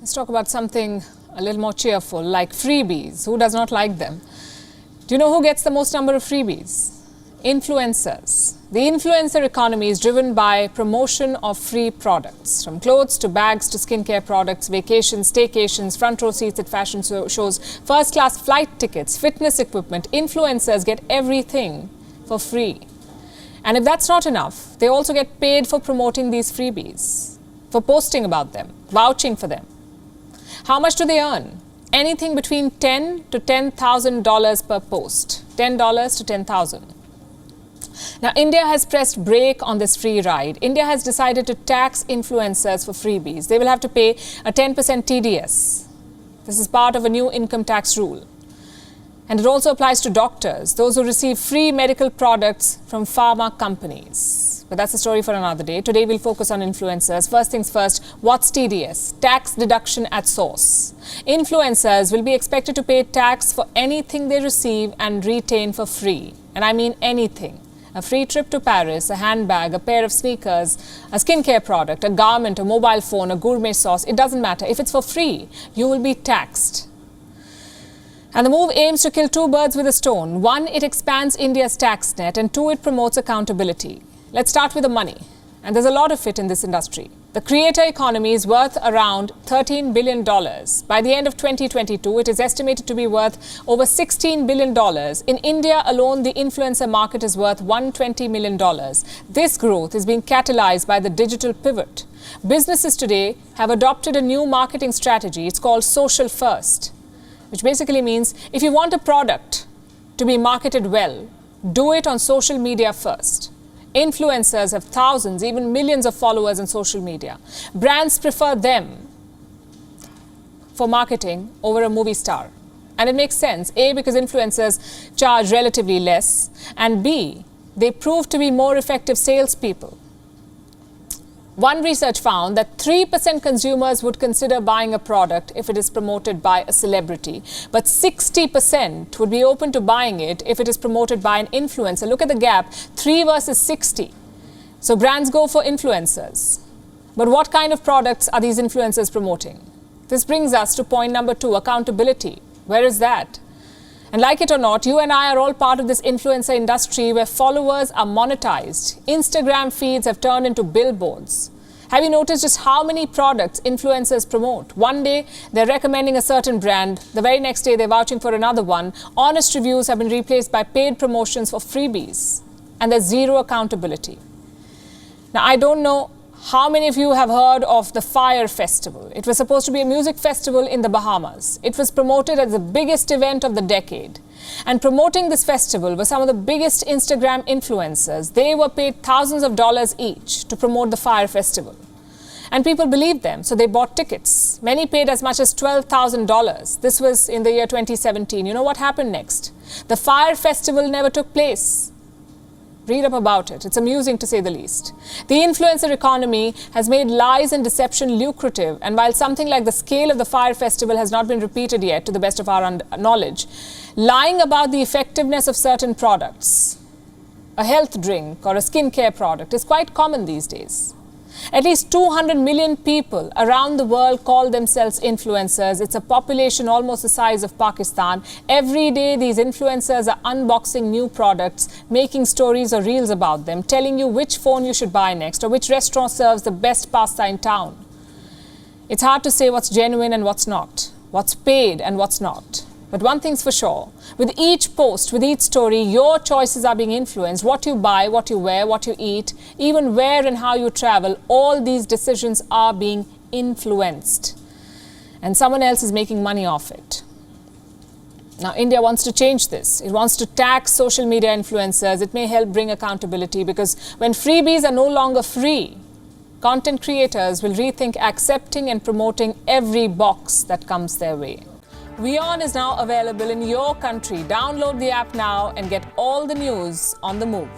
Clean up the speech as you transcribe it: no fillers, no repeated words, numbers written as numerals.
Let's talk about something a little more cheerful, like freebies. Who does not like them? Do you know who gets the most number of freebies? Influencers. The influencer economy is driven by promotion of free products, from clothes to bags to skincare products, vacations, staycations, front row seats at fashion shows, first-class flight tickets, fitness equipment. Influencers get everything for free. And if that's not enough, they also get paid for promoting these freebies, for posting about them, vouching for them. How much do they earn? Anything between $10,000 to $10,000 per post. $10 to $10,000. Now, India has pressed brake on this free ride. India has decided to tax influencers for freebies. They will have to pay a 10% TDS. This is part of a new income tax rule. And it also applies to doctors, those who receive free medical products from pharma companies. But that's a story for another day. Today we'll focus on influencers. First things first, what's TDS? Tax deduction at source. Influencers will be expected to pay tax for anything they receive and retain for free. And I mean anything. A free trip to Paris, a handbag, a pair of sneakers, a skincare product, a garment, a mobile phone, a gourmet sauce. It doesn't matter. If it's for free, you will be taxed. And the move aims to kill two birds with a stone. One, it expands India's tax net, and two, it promotes accountability. Let's start with the money. And there's a lot of it in this industry. The creator economy is worth around $13 billion. By the end of 2022, it is estimated to be worth over $16 billion. In India alone, the influencer market is worth $120 million. This growth is being catalyzed by the digital pivot. Businesses today have adopted a new marketing strategy. It's called social first, which basically means if you want a product to be marketed well, do it on social media first. Influencers have thousands, even millions of followers on social media. Brands prefer them for marketing over a movie star. And it makes sense. A, because influencers charge relatively less. And B, they prove to be more effective salespeople. One research found that 3% consumers would consider buying a product if it is promoted by a celebrity, but 60% would be open to buying it if it is promoted by an influencer. Look at the gap, 3 versus 60. So brands go for influencers. But what kind of products are these influencers promoting? This brings us to point number 2, accountability. Where is that? And like it or not, you and I are all part of this influencer industry where followers are monetized. Instagram feeds have turned into billboards. Have you noticed just how many products influencers promote? One day, they're recommending a certain brand. The very next day, they're vouching for another one. Honest reviews have been replaced by paid promotions for freebies. And there's zero accountability. Now, I don't know how many of you have heard of the Fire Festival? It was supposed to be a music festival in the Bahamas. It was promoted as the biggest event of the decade. And promoting this festival were some of the biggest Instagram influencers. They were paid thousands of dollars each to promote the Fire Festival. And people believed them, so they bought tickets. Many paid as much as $12,000. This was in the year 2017. You know what happened next? The Fire Festival never took place. Read up about it. It's amusing to say the least. The influencer economy has made lies and deception lucrative. And while something like the scale of the Fire Festival has not been repeated yet, to the best of our knowledge, lying about the effectiveness of certain products, a health drink or a skincare product, is quite common these days. At least 200 million people around the world call themselves influencers. It's a population almost the size of Pakistan. Every day, these influencers are unboxing new products, making stories or reels about them, telling you which phone you should buy next or which restaurant serves the best pasta in town. It's hard to say what's genuine and what's not, what's paid and what's not. But one thing's for sure, with each post, with each story, your choices are being influenced. What you buy, what you wear, what you eat, even where and how you travel, all these decisions are being influenced. And someone else is making money off it. Now, India wants to change this. It wants to tax social media influencers. It may help bring accountability because when freebies are no longer free, content creators will rethink accepting and promoting every box that comes their way. WION is now available in your country. Download the app now and get all the news on the move.